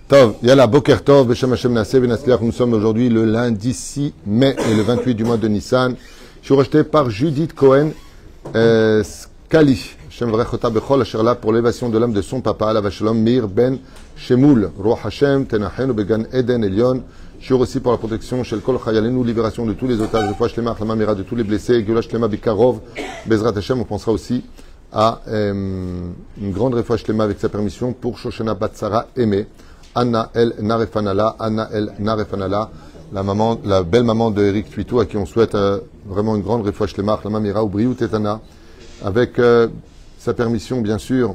Tov, Yalla, Boker Tov, Beshem Hashem Naaseh Benasliach. Nous sommes aujourd'hui le lundi 6 mai et le 28 du mois de Nissan. Je suis rejeté par Judith Cohen Skali. Hashem Vrechota Bechol Asherla pour l'élévation de l'âme de son papa, la Vachelom Mir Ben Shemoul. Roi Hashem, Tenachenu Began Eden Elion. Je suis aussi pour la protection chez le Kol Chayalenu, libération de tous les otages, de Fouach Lema, Achlama Mira de tous les blessés, Gulash Lema Bikarov, Bezrat Hashem. On pensera aussi à une grande Refouach Lema avec sa permission pour Shoshana Batsara Aimé. Anna El Narefanala, la belle maman de Eric Tuitou, à qui on souhaite vraiment une grande refouach lema, la mamira ou Briou Tetana. Avec sa permission, bien sûr,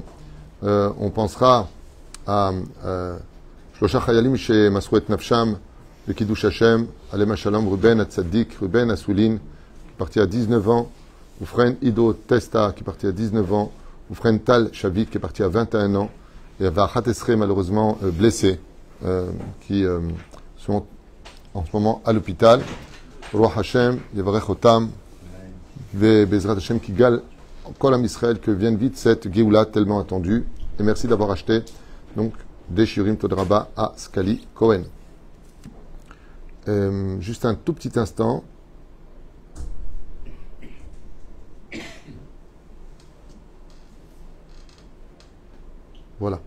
on pensera à Shlosha Chayalim chez Masrouet Nafsham, le Kiddush Hashem, Alema Shalom, Ruben Atzadik, Ruben Assoulin, qui partit à 19 ans, Oufren Ido Testa, qui partit à 19 ans, Oufren Tal Shavit, qui est parti à 21 ans. Il y avait Khatesre malheureusement blessés qui sont en ce moment à l'hôpital. Roi Hashem, Yevarech Otam, Bezrat Hashem qui gale Kol Am Israël, que vienne vite cette Géoula tellement attendue. Et merci d'avoir acheté donc des Shirim Todraba à Skali Cohen. Juste un tout petit instant. Voilà.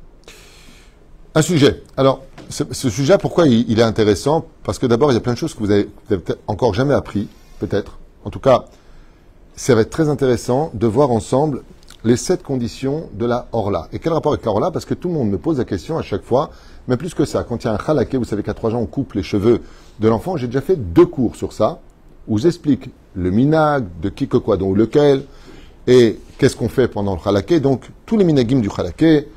Un sujet. Alors, ce sujet, pourquoi il est intéressant? Parce que d'abord, il y a plein de choses que vous avez peut-être encore jamais appris, peut-être. En tout cas, ça va être très intéressant de voir ensemble les 7 conditions de la Orla. Et quel rapport avec la Orla? Parce que tout le monde me pose la question à chaque fois, mais plus que ça. Quand il y a un khalaké, vous savez qu'à 3 ans, on coupe les cheveux de l'enfant. J'ai déjà fait 2 cours sur ça, où j'explique le minag, de qui que quoi, donc lequel, et qu'est-ce qu'on fait pendant le khalaké. Donc, tous les minagim du khalaké,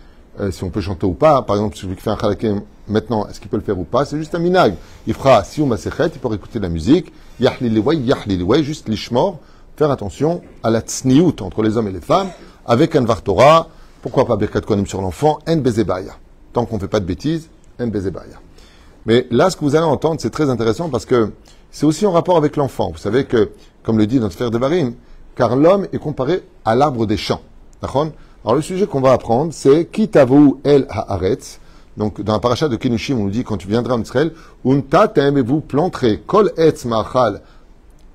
si on peut chanter ou pas. Par exemple, celui qui fait un khalaké maintenant, est-ce qu'il peut le faire ou pas? C'est juste un minag. Il fera si ou masechet, il pourra écouter de la musique. Yahliliway, juste l'ishmor. Faire attention à la tsniout entre les hommes et les femmes, avec un var Torah. Pourquoi pas birkat kohanim sur l'enfant? En bezebaya. Tant qu'on ne fait pas de bêtises, en bezebaya. Mais là, ce que vous allez entendre, c'est très intéressant parce que c'est aussi en rapport avec l'enfant. Vous savez que, comme le dit notre frère Devarim, car l'homme est comparé à l'arbre des champs. D'accord? Alors le sujet qu'on va apprendre, c'est Kitavu el haaretz. Donc dans la paracha de Kenushim, on nous dit quand tu viendras en Israël, Untatem et vous planterez kol etz ma'achal,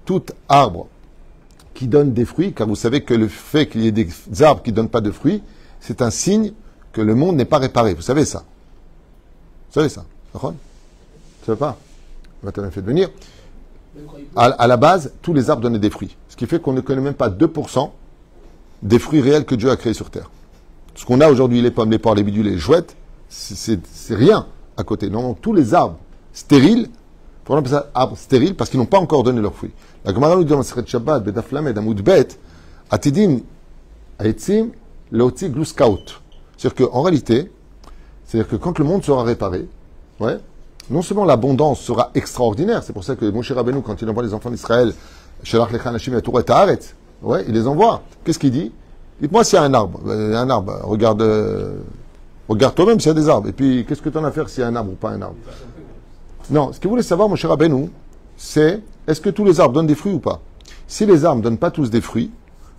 tout arbre qui donne des fruits, car vous savez que le fait qu'il y ait des arbres qui ne donnent pas de fruits, c'est un signe que le monde n'est pas réparé. Vous savez ça? Vous savez ça? D'accord? Tu ne savez pas? On va te fait venir. À la base, tous les arbres donnaient des fruits. Ce qui fait qu'on ne connaît même pas 2% des fruits réels que Dieu a créés sur terre. Ce qu'on a aujourd'hui, les pommes, les poires, les bidules, les jouettes, c'est rien à côté. Non, tous les arbres stériles, pour appeler ça arbres stériles, parce qu'ils n'ont pas encore donné leurs fruits. La Gemara nous dit dans le Seret Shabbat, Bedaf Lamed, Amoud Bet, Atidim, Aetzim, Leotzi, Gluskaut. C'est-à-dire qu'en réalité, c'est-à-dire que quand le monde sera réparé, ouais, non seulement l'abondance sera extraordinaire, c'est pour ça que Moshe Rabbeinu, quand il envoie les enfants d'Israël, Shelach Lecha Anashim et Touret Haaretz, ouais, il les envoie. Qu'est-ce qu'il dit? Dites-moi s'il y a un arbre. Un arbre. Regarde toi-même s'il y a des arbres. Et puis, qu'est-ce que tu en as à faire s'il y a un arbre ou pas un arbre? Non, ce qu'il voulait savoir, mon cher Rabbeinu, c'est est-ce que tous les arbres donnent des fruits ou pas? Si les arbres ne donnent pas tous des fruits,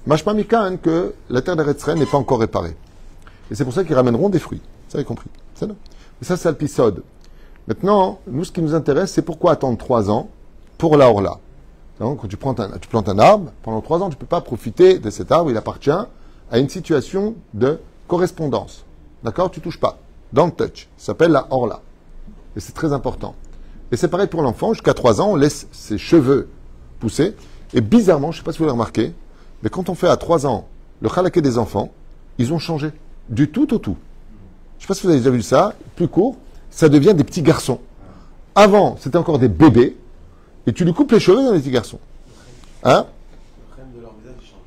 machma mikan que la terre d'Eretz Israël n'est pas encore réparée. Et c'est pour ça qu'ils ramèneront des fruits. Ça, vous avez compris? C'est là. Et ça, c'est l'épisode. Maintenant, nous, ce qui nous intéresse, c'est pourquoi attendre 3 ans pour la Orla. Donc, quand tu plantes un arbre, pendant 3 ans, tu ne peux pas profiter de cet arbre, il appartient à une situation de correspondance. D'accord? Tu ne touches pas. Dans le touch. Ça s'appelle la Orla. Et c'est très important. Et c'est pareil pour l'enfant. Jusqu'à 3 ans, on laisse ses cheveux pousser. Et bizarrement, je ne sais pas si vous l'avez remarqué, mais quand on fait à 3 ans le khalaké des enfants, ils ont changé. Du tout au tout. Je ne sais pas si vous avez déjà vu ça. Plus court, ça devient des petits garçons. Avant, c'était encore des bébés. Et tu lui coupes les cheveux dans les petits garçons. Hein? Le crème de leur visage, il change.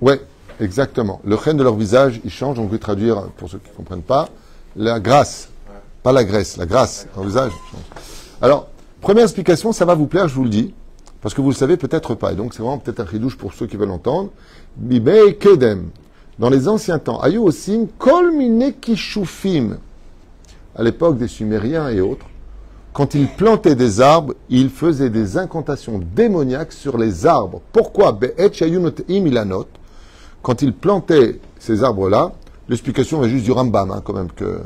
Ouais, exactement. Le crème de leur visage, il change. On peut traduire, pour ceux qui ne comprennent pas, la grâce. Ouais. Pas la graisse, la grâce. Leur visage change. Alors, première explication, ça va vous plaire, je vous le dis. Parce que vous le savez peut-être pas. Et donc, c'est vraiment peut-être un chidouche pour ceux qui veulent l'entendre. Bibei kedem. Dans les anciens temps, ayu osim kol mine kishufim. À l'époque des Sumériens et autres, quand ils plantaient des arbres, ils faisaient des incantations démoniaques sur les arbres. Pourquoi? Quand ils plantaient ces arbres-là, l'explication est juste du Rambam, hein, quand même, que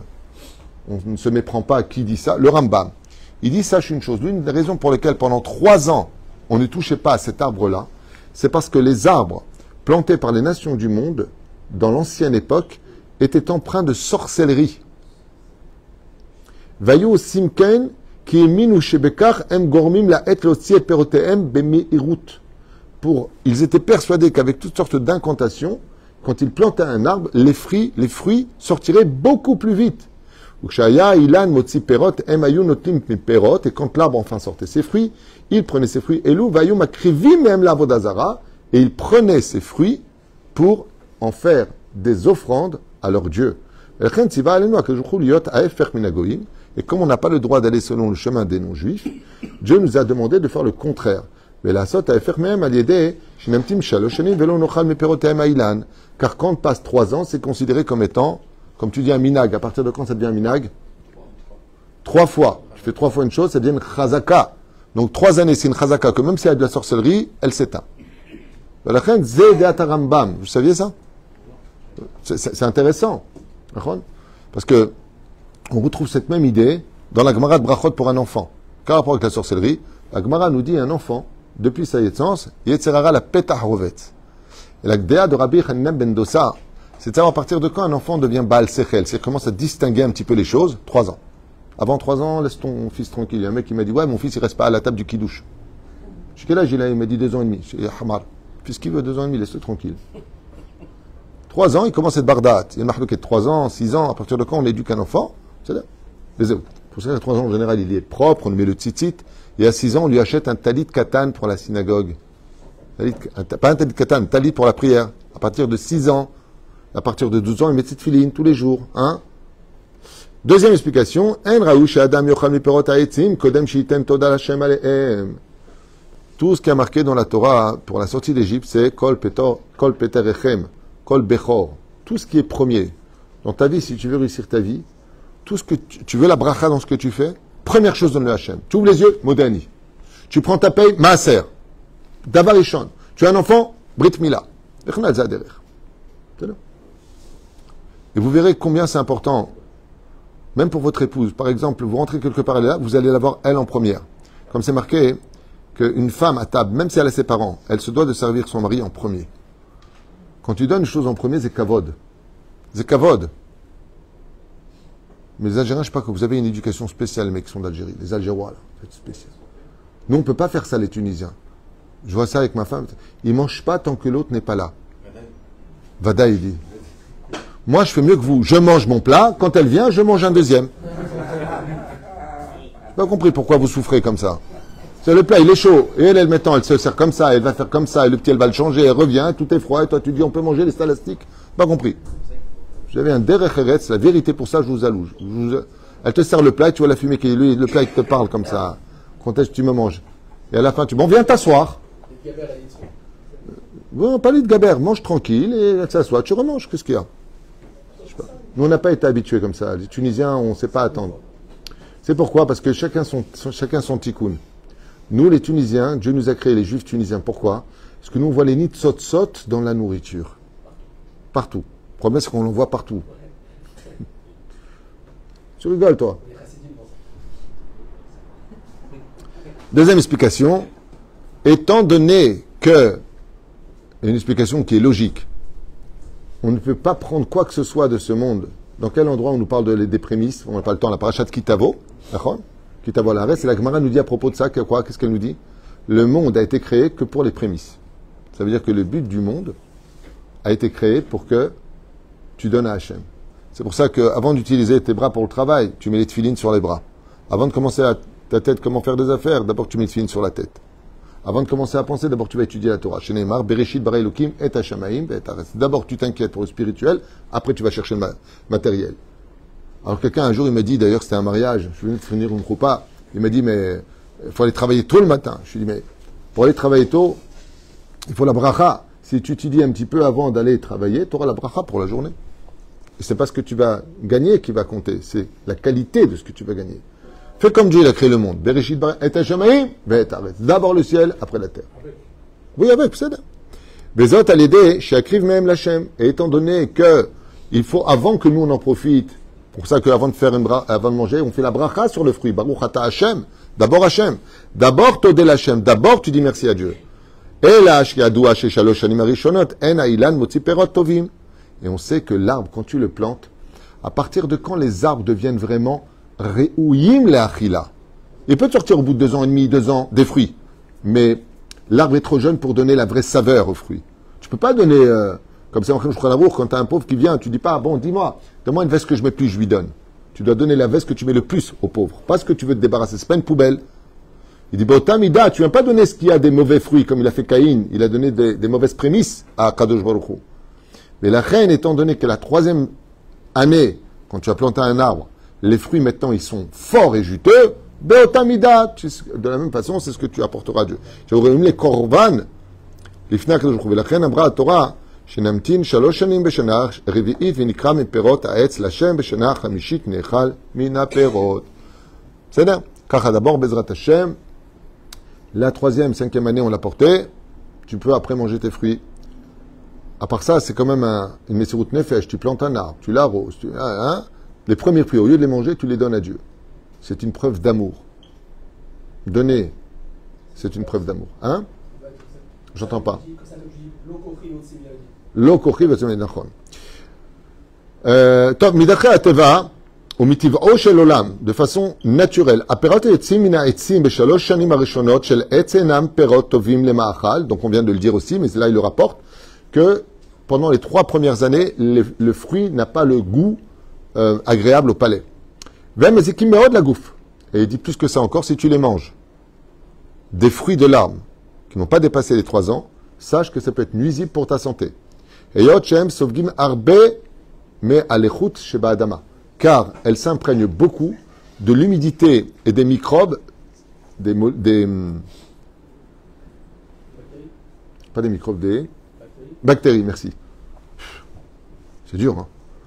on ne se méprend pas à qui dit ça. Le Rambam, il dit, sache une chose, l'une des raisons pour lesquelles pendant 3 ans, on ne touchait pas à cet arbre-là, c'est parce que les arbres plantés par les nations du monde, dans l'ancienne époque, étaient empreints de sorcellerie. Vayu simken ki eminu shebekar em gormim la et lotzi et peroteem bemiirut. Ils étaient persuadés qu'avec toutes sortes d'incantations, quand ils plantaient un arbre, les fruits sortiraient beaucoup plus vite. Ukshaya ilan motzi perot em ayu notim perot, et quand l'arbre enfin sortait ses fruits, il prenait ses fruits. Elu vayu makrivim em la vodazara, et ils prenaient ces fruits pour en faire des offrandes à leur Dieu. Et comme on n'a pas le droit d'aller selon le chemin des non-juifs, Dieu nous a demandé de faire le contraire. Car quand passe 3 ans, c'est considéré comme étant, comme tu dis, un minag. À partir de quand ça devient un minag? 3 fois. Tu fais 3 fois une chose, ça devient une chazaka. Donc 3 années, c'est une chazaka, que même s'il y a de la sorcellerie, elle s'éteint. Vous saviez ça? C'est intéressant. Parce que on retrouve cette même idée dans la Gemara de Brachot pour un enfant. Quel rapport avec la sorcellerie? La Gemara nous dit un enfant, depuis sa naissance, Yetzerara la petahrovet. Et la Gdéa de Rabbi Hanina ben Dosa, c'est de savoir à partir de quand un enfant devient Baal Sechel. C'est commence à distinguer un petit peu les choses. 3 ans. Avant 3 ans, laisse ton fils tranquille. Il y a un mec qui m'a dit, ouais, mon fils, il reste pas à la table du kidouche. Je suis quel âge il a? Il m'a dit 2 ans et demi. Je dis, Hamar, fais ce qu'il veut, 2 ans et demi, laisse-le tranquille. 3 ans, il commence à être bardat. Il y a marqué de 3 ans, 6 ans, à partir de quand on éduque un enfant? C'est là. Pour ça, à 3 ans, en général, il est propre, on lui met le tzitzit. Et à 6 ans, on lui achète un talit katan pour la synagogue. Pas un talit katan, un talit pour la prière. À partir de 6 ans, à partir de 12 ans, il met cette filine tous les jours. Hein? Deuxième explication. Tout ce qui est marqué dans la Torah pour la sortie d'Égypte, c'est kol peterechem, kol bechor. Tout ce qui est premier. Dans ta vie, si tu veux réussir ta vie, tout ce que tu veux la bracha dans ce que tu fais, première chose donne le Hachem. Tu ouvres les yeux, Modani. Tu prends ta paye, Maaser. Davar Ishon. Tu as un enfant, Brit Mila. Et vous verrez combien c'est important, même pour votre épouse. Par exemple, vous rentrez quelque part là, vous allez la voir elle en première. Comme c'est marqué qu'une femme à table, même si elle a ses parents, elle se doit de servir son mari en premier. Quand tu donnes une chose en premier, c'est kavod. C'est kavod. Mais les Algériens, je ne sais pas que vous avez une éducation spéciale, les mecs qui sont d'Algérie. Les Algérois, là, c'est spécial. Nous, on ne peut pas faire ça, les Tunisiens. Je vois ça avec ma femme. Ils ne mangent pas tant que l'autre n'est pas là. Vada, il dit. Moi, je fais mieux que vous. Je mange mon plat. Quand elle vient, je mange un deuxième. Je n'ai pas compris pourquoi vous souffrez comme ça. C'est le plat, il est chaud. Et elle maintenant, elle se sert comme ça, elle va faire comme ça. Et le petit, elle va le changer, elle revient, tout est froid. Et toi, tu dis, on peut manger les stalastiques. Pas compris. J'avais un derech eretz, la vérité pour ça, je vous allouge. Elle te sert le plat et tu vois la fumée qui est lui, le plat, il te parle comme ça. Quand est-ce que tu me manges? Et à la fin, tu dis, bon, viens t'asseoir. Bon, pas de gaber, mange tranquille et elle s'assoit, tu remanges, qu'est-ce qu'il y a? Nous, on n'a pas été habitués comme ça. Les Tunisiens, on ne sait pas attendre. C'est pourquoi? Parce que chacun son tikkun. Nous, les Tunisiens, Dieu nous a créé les Juifs tunisiens. Pourquoi? Parce que nous, on voit les nitsot-sot dans la nourriture. Partout. Le problème, c'est qu'on l'en voit partout. Tu rigoles, toi. Deuxième explication. Étant donné que, une explication qui est logique, on ne peut pas prendre quoi que ce soit de ce monde. Dans quel endroit on nous parle des prémices? On n'a pas le temps, la parashat Kitavo. D'accord? Kitavo la reste. Et la Gemara nous dit à propos de ça, qu'est-ce qu'elle nous dit? Le monde a été créé que pour les prémices. Ça veut dire que le but du monde a été créé pour que tu donnes à Hachem. C'est pour ça qu'avant d'utiliser tes bras pour le travail, tu mets les tefilines sur les bras. Avant de commencer à ta tête comment faire des affaires, d'abord tu mets les tefilines sur la tête. Avant de commencer à penser, d'abord tu vas étudier la Torah. Chez Neymar, Bereshit bara Elokim et Hashamaim et Aretz. D'abord tu t'inquiètes pour le spirituel, après tu vas chercher le matériel. Alors quelqu'un un jour il m'a dit, d'ailleurs c'était un mariage, je venais de finir une roupa, il m'a dit mais il faut aller travailler tôt le matin. Je lui ai dit mais pour aller travailler tôt, il faut la bracha. Si tu étudies un petit peu avant d'aller travailler, tu auras la bracha pour la journée. Et c'est pas ce que tu vas gagner qui va compter, c'est la qualité de ce que tu vas gagner. Fais comme Dieu, il a créé le monde. Bereshit bara et Hashamaim et Aretz. D'abord le ciel, après la terre. Oui, avec, c'est ça. Bezot à l'aider, chez Akriv même l'Hachem. Et étant donné que il faut, avant que nous on en profite, Pour ça qu'avant de faire avant de manger, on fait la bracha sur le fruit. Baruch ata Hashem. D'abord Hashem. D'abord Todel Hashem. D'abord tu dis merci à Dieu. Et on sait que l'arbre, quand tu le plantes, à partir de quand les arbres deviennent vraiment re'ouyim le'achila. Il peut sortir au bout de 2 ans et demi, 2 ans, des fruits. Mais l'arbre est trop jeune pour donner la vraie saveur aux fruits. Tu peux pas donner, comme ça, quand tu as un pauvre qui vient, tu dis pas, bon, dis-moi, donne-moi une veste que je mets plus, je lui donne. Tu dois donner la veste que tu mets le plus aux pauvres. Pas ce que tu veux te débarrasser. C'est pas une poubelle. Il dit, Tamida, tu viens pas donner ce qui a des mauvais fruits, comme il a fait Caïn. Il a donné des mauvaises prémices à Kadosh Baruch Hu. Mais la reine, étant donné que la 3e année, quand tu as planté un arbre, les fruits maintenant, ils sont forts et juteux, Beotamida, de la même façon, c'est ce que tu apporteras à Dieu. J'ai ouvert les korban, les fnak Kadosh Baruch Hu. La reine abra Torah, שנמתין 3 שנים בשנה, רביעית ונקרא מפירות העץ לשם בשנה חמישית נאכל מן הפירות. בסדר? ככה d'abord, בעזרת השם, la 3e, 5e année, on l'a porté, tu peux après manger tes fruits. À part ça, c'est quand même une messirut nefesh, tu plantes un arbre, tu l'arroses, les premiers fruits, au lieu de les manger, tu les donnes à Dieu. C'est une preuve d'amour. Donner, c'est une preuve d'amour. Hein? J'entends pas. לא כוחי ועצמי, נכון. טוב, מדרכי הטבע ומטבעו של עולם, de façon naturelle, הפירות היוצאים מן העצים ב3 שנים הראשונות של עץ אינם פירות טובים למאכל, donc on vient de le dire aussi, mais là il le rapporte, que pendant les 3 premières années, le fruit n'a pas le goût agréable au palais. והם מזיקים מאוד לגוף. Et il dit plus que ça encore, si tu les manges, des fruits de l'arbre qui n'ont pas dépassé les 3 ans, sache que ça peut être nuisible pour ta santé. Car elles s'imprègnent beaucoup de l'humidité et des microbes, pas des microbes, des bactéries, merci. C'est dur, hein,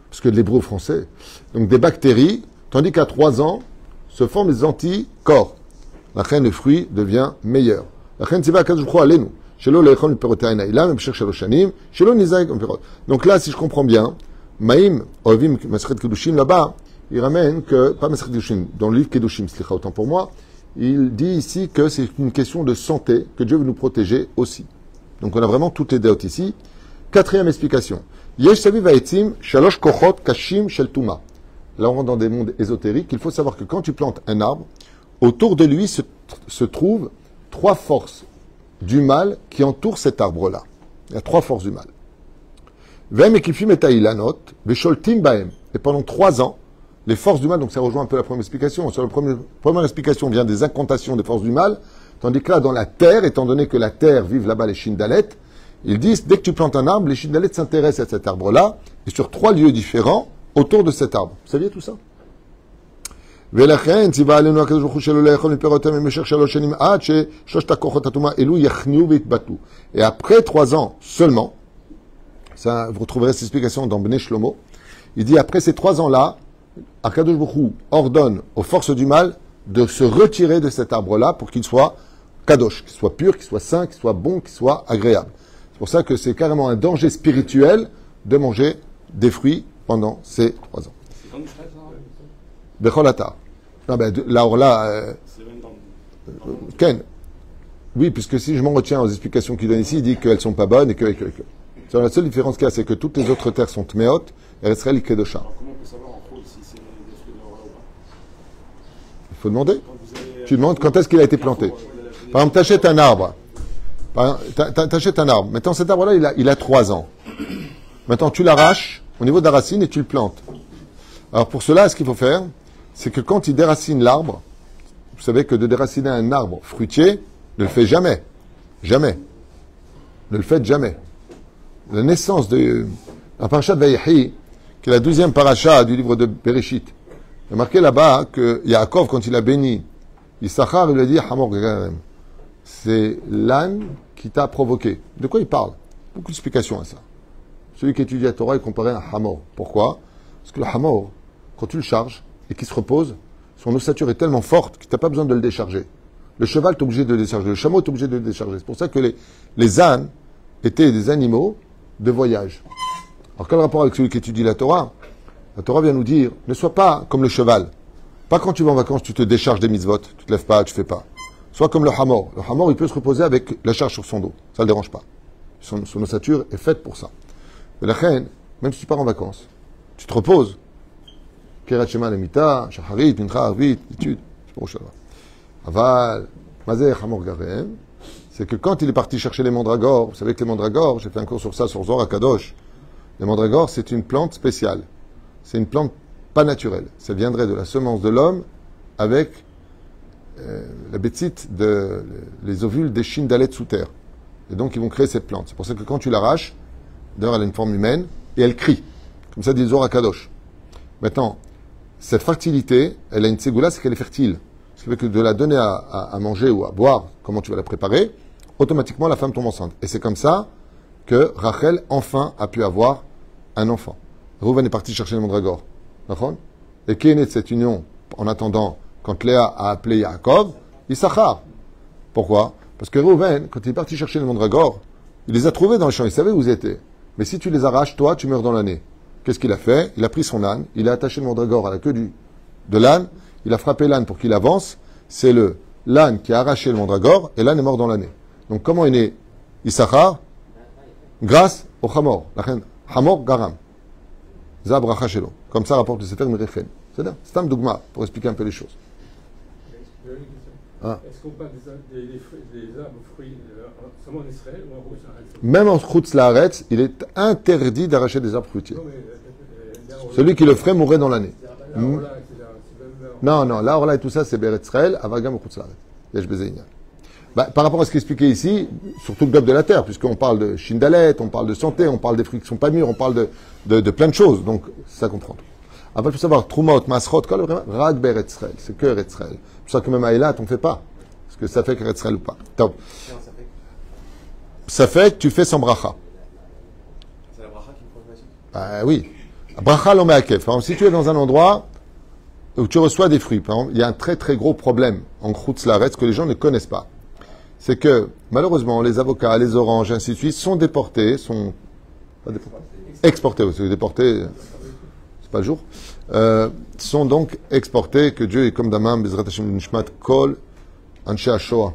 parce que de l'hébreu français. Donc des bactéries, tandis qu'à 3 ans, se forment les anticorps. La reine, le fruit devient meilleur. La reine, c'est pas qu'à je crois, allez-nous. Donc là, si je comprends bien, Maïm, Ovim, Masret Kedushim, là-bas, il ramène que, pas Masret Kedushim, dans le livre Kedushim, slicha, autant pour moi, il dit ici que c'est une question de santé, que Dieu veut nous protéger aussi. Donc on a vraiment toutes les déotes ici. 4e explication. Yesh saviv ha'etzim, shalosh kochot kashim shel tuma. Là, on rentre dans des mondes ésotériques. Il faut savoir que quand tu plantes un arbre, autour de lui se trouvent 3 forces du mal qui entoure cet arbre-là. Il y a 3 forces du mal. Et pendant 3 ans, les forces du mal, donc ça rejoint un peu la première explication. Sur la première explication vient des incantations des forces du mal, tandis que là, dans la terre, étant donné que la terre vivent là-bas les Shindalet, ils disent, dès que tu plantes un arbre, les Shindalet s'intéressent à cet arbre-là, et sur 3 lieux différents autour de cet arbre. Vous saviez tout ça? ולכן ציווה עלינו הקדוש ברוך הוא שלא לאכול מפירותיהם במשך 3 שנים עד ששלושת הכוחות הטומאה אלו יכניעו ויתבטאו. Et après 3 ans seulement, ça vous retrouverez cette explication dans Bnei Shlomo, il dit après ces 3 ans-là, Akadosh Baruch Hu ordonne aux forces du mal de se retirer de cet arbre-là pour qu'il soit kadosh, qu'il soit pur, qu'il soit sain, qu'il soit bon, qu'il soit agréable. C'est pour ça que c'est carrément un danger spirituel de manger des fruits pendant ces 3 ans. C'est comme ça, Bechol Atar. Non, ben, là, Ken. Oui, puisque si je m'en retiens aux explications qu'il donne ici, il dit qu'elles sont pas bonnes et que. C'est la seule différence qu'il y a, c'est que toutes les autres terres sont tmeot et Israël kedosha. Alors comment on peut savoir en gros si c'est des fruits de l'Orla ou pas? Il faut demander. Tu demandes quand est-ce qu'il a été planté. Par exemple, t'achètes un arbre. T'achètes un arbre. Maintenant, cet arbre-là, il a 3 ans. Maintenant, tu l'arraches au niveau de la racine et tu le plantes. Alors pour cela, ce qu'il faut faire, c'est que quand il déracine l'arbre, vous savez que de déraciner un arbre fruitier, ne le fait jamais. Jamais. Ne le faites jamais. La naissance de la paracha de Vayehi, qui est la 12e paracha du livre de Bereshit, il y a marqué là-bas que Yaakov, quand il a béni Issachar, il lui a dit Hamor Gagarem. C'est l'âne qui t'a provoqué. De quoi il parle? Beaucoup d'explications à ça. Celui qui étudie la Torah est comparé à un Hamor. Pourquoi? Parce que le Hamor, quand tu le charges et qu'il se repose, son ossature est tellement forte que tu n'as pas besoin de le décharger. Le cheval est obligé de le décharger, le chameau est obligé de le décharger. C'est pour ça que les ânes étaient des animaux de voyage. Alors quel rapport avec celui qui étudie la Torah? La Torah vient nous dire, ne sois pas comme le cheval. Pas quand tu vas en vacances, tu te décharges des mitzvot, tu te lèves pas, tu fais pas. Sois comme le hamor. Le hamor, il peut se reposer avec la charge sur son dos. Ça ne le dérange pas. Son ossature est faite pour ça. Mais la reine, même si tu pars en vacances, tu te reposes. Keret Shema Lemita, Shacharit, Mincha, Arvit, étude. C'est pour Shabbat. Aval, Mazeh Hamor Garem, c'est que quand il est parti chercher les mandragores, vous savez que les mandragores, j'ai fait un cours sur ça, sur Zohar Kadosh, les mandragores, c'est une plante spéciale. C'est une plante pas naturelle. Ça viendrait de la semence de l'homme avec la bétite, les ovules des chines d'Alet sous terre. Et donc, ils vont créer cette plante. C'est pour ça que quand tu l'arraches, d'ailleurs, elle a une forme humaine, et elle crie. Comme ça dit Zohar Kadosh. Maintenant, cette fertilité, elle a une ségoula, c'est qu'elle est fertile. Ce qui fait que de la donner à manger ou à boire, comment tu vas la préparer, automatiquement la femme tombe enceinte. Et c'est comme ça que Rachel, enfin, a pu avoir un enfant. Reuven est parti chercher le mandragore. D'accord ? Et qui est né de cette union, en attendant, quand Léa a appelé Yaakov, Issachar. Pourquoi ? Parce que Reuven, quand il est parti chercher les mandragores, il les a trouvés dans le champ, il savait où ils étaient. Mais si tu les arraches, toi, tu meurs dans l'année. Qu'est-ce qu'il a fait ? Il a pris son âne, il a attaché le mandragore à la queue de l'âne, il a frappé l'âne pour qu'il avance. C'est l'âne qui a arraché le mandragore, et l'âne est mort dans l'année. Donc comment est né Issachar ? Grâce au Hamor. Hamor Garam. Zabracha Shelo. Comme ça rapporte le Sefer Merechen. C'est un dogma pour expliquer un peu les choses. Ah. Est-ce qu'on parle des arbres fruits seulement en Israël ou en Chutz La'aretz ? Même en Chutz La'aretz, il est interdit d'arracher des arbres fruitiers. Celui qui le ferait mourrait dans l'année. Non, la Orla et tout ça, c'est Beretz Israël, Avagam ou Chutz La'aretz. Yesh Beze Inyan. Par rapport à ce qui est expliqué ici, surtout le globe de la terre, puisqu'on parle de Shindalet, on parle de santé, on parle des fruits qui sont pas mûrs, on parle de plein de choses. Donc, ça comprend. Après, il faut savoir, Trumot, Masrot, Rag Beretz Israël. C'est que Eretz Israël. C'est pour ça que même à Eilat, on ne fait pas. Est-ce que ça fait Eretz Israël ou pas? Top. Ça fait que tu fais sans bracha. C'est la bracha qui me pose la suite. Oui. Bracha l'on met à kef. Par exemple, si tu es dans un endroit où tu reçois des fruits, par exemple, il y a un très très gros problème en Chutz La'aretz que les gens ne connaissent pas. C'est que, malheureusement, les avocats, les oranges, ainsi de suite, sont déportés, exportés aussi, déportés, c'est pas le jour, sont donc exportés, que Dieu est comme Damam, Bezrat Hashem Nishmat, Kol, Anshe HaShoah.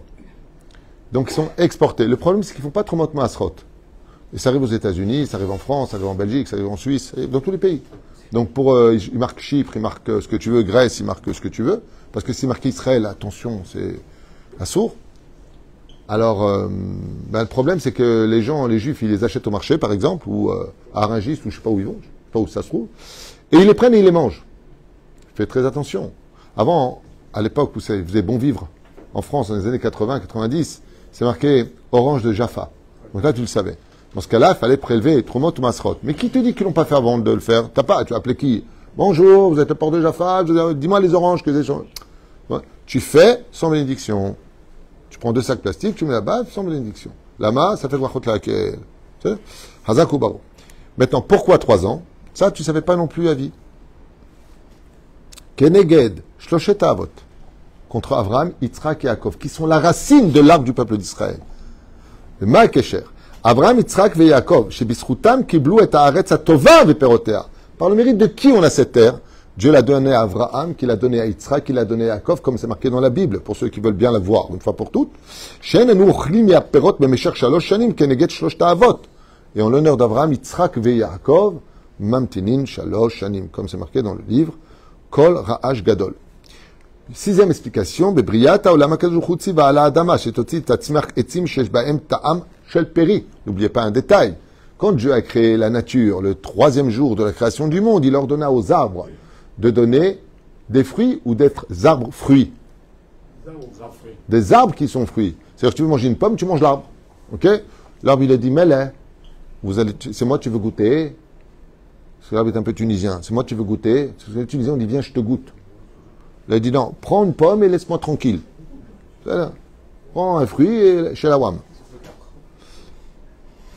Donc, ils sont exportés. Le problème, c'est qu'ils ne font pas trop mot Maasrot. Et ça arrive aux États-Unis, ça arrive en France, ça arrive en Belgique, ça arrive en Suisse, dans tous les pays. Donc, ils marquent Chypre, ils marquent ce que tu veux, Grèce, ils marquent ce que tu veux. Parce que si marqué Israël, attention, c'est assourd. Alors, le problème, c'est que les gens, les juifs, ils les achètent au marché, par exemple, ou à Rungis, ou je ne sais pas où ils vont, je ne sais pas où ça se trouve, et ils les prennent et ils les mangent. Faites très attention. Avant, à l'époque où ça faisait bon vivre, en France, dans les années 80-90, c'est marqué orange de Jaffa. Donc là, tu le savais. Dans ce cas-là, il fallait prélever Trumot ou Masrot. Mais qui te dit qu'ils l'ont pas fait avant de le faire? Tu as appelé qui? Bonjour, vous êtes le port de Jaffa, dis-moi les oranges que j'ai. Ouais. Tu fais sans bénédiction. Tu prends 2 sacs plastiques, tu mets là-bas, sans bénédiction. Lama, ça fait Wachot Lakel. Hazak ou Baro. Maintenant, pourquoi 3 ans? Ça, tu ne savais pas non plus à vie. Keneged, Shloshet Avot, contre Avraham, Yitzhak et Yaakov, qui sont la racine de l'arbre du peuple d'Israël. Le Ma'akesher. Avraham, Yitzhak et Yaakov, chez Bisrutam, Kiblou et Haaretz Atova et Perotea. Par le mérite de qui on a cette terre? Dieu l'a donné à Avraham, qu'il a donné à Yitzhak, qu'il a donné à Yaakov, comme c'est marqué dans la Bible, pour ceux qui veulent bien la voir, une fois pour toutes. Et en l'honneur d'Avraham, Yitzhak ve Yaakov, Mamtinin Shalosh Shanim, comme c'est marqué dans le livre, Kol Ra'ash Gadol. 6e explication, Bebriata Olam HaKadosh Chutzi Ba'ala Adama, Shetotzi Tatzmach Etzim Shesh Ba'em Ta'am Shel Peri. N'oubliez pas un détail. Quand Dieu a créé la nature, le 3e jour de la création du monde, il ordonna aux arbres de donner des fruits ou d'être arbres fruits. Des arbres qui sont fruits. C'est-à-dire que tu veux manger une pomme, tu manges l'arbre. Ok? L'arbre, il a dit, mais c'est moi tu veux goûter. Parce que l'arbre est un peu tunisien. C'est moi tu veux goûter. Parce que les Tunisiens, on dit, viens, je te goûte. Il a dit, non, prends une pomme et laisse-moi tranquille. Là. Prends un fruit et chez la WAM.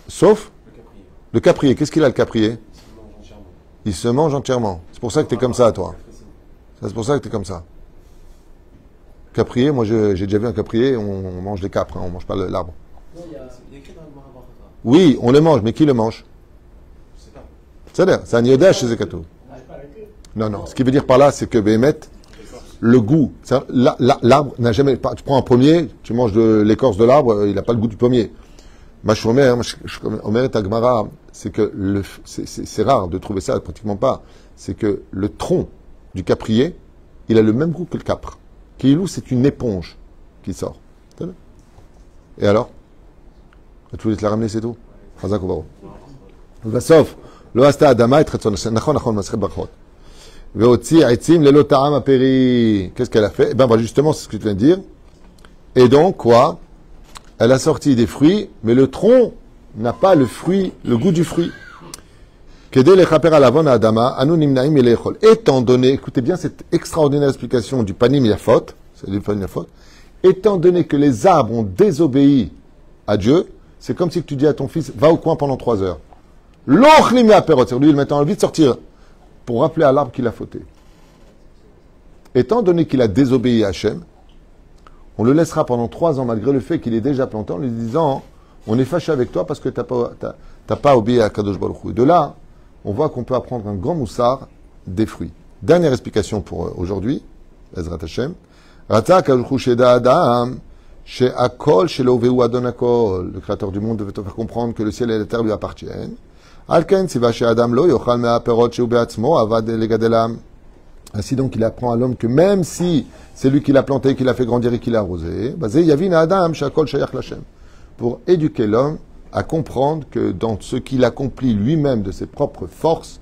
Sauf le caprier. Qu'est-ce qu'il a, le caprier? Il se mange entièrement. C'est pour ça que tu es comme ça, toi. C'est pour ça que tu es comme ça. Caprier, moi j'ai déjà vu un caprier, on mange des capres, on ne mange pas l'arbre. Oui, on les mange, mais qui le mange? C'est un yodash chez Zekato. Non, non. Ce qui veut dire par là, c'est que Béhémet, le goût, l'arbre n'a jamais. Tu prends un pommier, tu manges de l'écorce de l'arbre, il n'a pas le goût du pommier. Omer et Agmara, c'est que c'est rare de trouver ça, pratiquement pas. C'est que le tronc du caprier, il a le même goût que le capre. Kiilou, c'est une éponge qui sort. Et alors? Tu voulais te la ramener, c'est tout? Sauf, le hasta adama et tretson. Nachon, maschet bachot. Qu'est-ce qu'elle a fait? Eh bien, justement, c'est ce que tu viens de dire. Et donc, quoi? Elle a sorti des fruits, mais le tronc n'a pas le fruit, le goût du fruit. Étant donné, écoutez bien cette extraordinaire explication du panim yafot, c'est le panim yafot, étant donné que les arbres ont désobéi à Dieu, c'est comme si tu dis à ton fils, va au coin pendant 3 heures. L'ochlim ya'perot, c'est lui, il maintenant envie de sortir pour rappeler à l'arbre qu'il a fauté. Étant donné qu'il a désobéi à Hachem, on le laissera pendant 3 ans, malgré le fait qu'il est déjà planté, en lui disant, on est fâché avec toi parce que t'as pas obéi à Kadosh Baruch Hu. Et de là, on voit qu'on peut apprendre un grand moussard des fruits. Dernière explication pour aujourd'hui, Ezrat Hashem. Rata Kadosh Hu Sheda Adam, She'akol She'loveu Adon Akol. Le Créateur du monde devait te faire comprendre que le ciel et la terre lui appartiennent. Alken Siva She'adam Lo Yochal Mea Perot She'u Be'atzmo Avad Legadelam. Ainsi donc, il apprend à l'homme que même si c'est lui qui l'a planté, qui l'a fait grandir et qui l'a arrosé, pour éduquer l'homme à comprendre que dans ce qu'il accomplit lui-même de ses propres forces,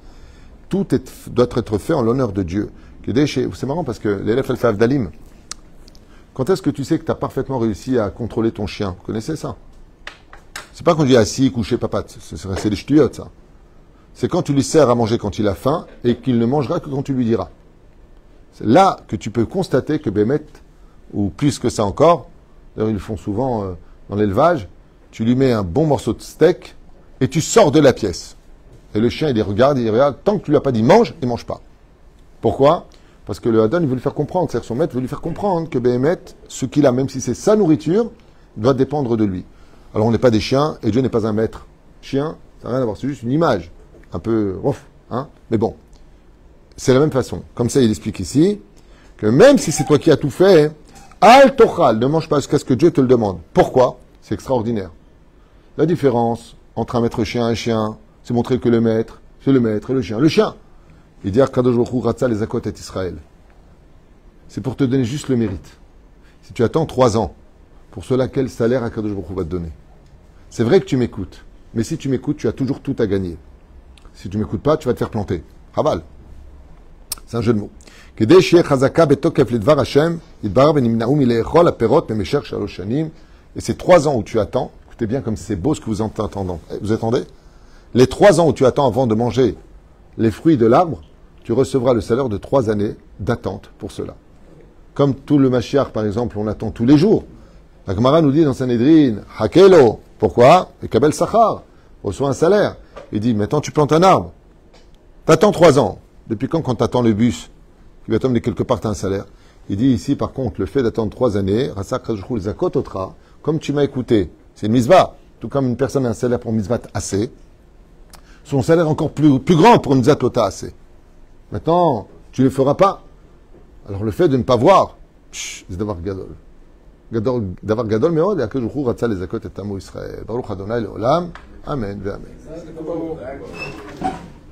tout doit être fait en l'honneur de Dieu. C'est marrant parce que l'élève fait Avdalim. Quand est-ce que tu sais que tu as parfaitement réussi à contrôler ton chien? Vous connaissez ça? C'est pas quand tu dis assis, couché, papa, c'est des ch'tuyot, ça. C'est quand tu lui sers à manger quand il a faim et qu'il ne mangera que quand tu lui diras. C'est là que tu peux constater que Bémet, ou plus que ça encore, d'ailleurs ils le font souvent dans l'élevage, tu lui mets un bon morceau de steak et tu sors de la pièce. Et le chien, il regarde, tant que tu lui as pas dit mange, il mange pas. Pourquoi? Parce que le Hadon, il veut lui faire comprendre, c'est-à-dire son maître veut lui faire comprendre que Bémet, ce qu'il a, même si c'est sa nourriture, doit dépendre de lui. Alors on n'est pas des chiens, et Dieu n'est pas un maître. Chien, ça n'a rien à voir, c'est juste une image, un peu ouf, hein, mais bon. C'est la même façon. Comme ça, il explique ici que même si c'est toi qui as tout fait, al tochal, ne mange pas jusqu'à ce que Dieu te le demande. Pourquoi? C'est extraordinaire. La différence entre un maître chien et un chien, c'est montrer que le maître, c'est le maître et le chien. Le chien, il dit Kadosh Baruch Hu ratza les akot et Israël. C'est pour te donner juste le mérite. Si tu attends 3 ans, pour cela, quel salaire Kadosh Baruch Hu va te donner? C'est vrai que tu m'écoutes, mais si tu m'écoutes, tu as toujours tout à gagner. Si tu m'écoutes pas, tu vas te faire planter. Raval. C'est un jeu de mots. Et ces 3 ans où tu attends, écoutez bien comme c'est beau ce que vous entendez. Vous attendez? Les 3 ans où tu attends avant de manger les fruits de l'arbre, tu recevras le salaire de 3 années d'attente pour cela. Comme tout le Mashiach, par exemple, on attend tous les jours. La Gemara nous dit dans Sanhedrin, Hakelo. Pourquoi? Et Kabel Sachar reçoit un salaire. Il dit, maintenant tu plantes un arbre. T'attends 3 ans. Depuis quand tu attends le bus qui va t'emmener quelque part, tu as un salaire? Il dit ici, par contre, le fait d'attendre 3 années, comme tu m'as écouté, c'est une misva. Tout comme une personne a un salaire pour misvat assez, son salaire est encore plus grand pour une misvat lota assez. Maintenant, tu ne le feras pas. Alors le fait de ne pas voir, c'est d'avoir gadol. D'avoir gadol, mais il y a que je ratza les akot et tamo Israël. Baruch Adonai leolam. Amen. Amen.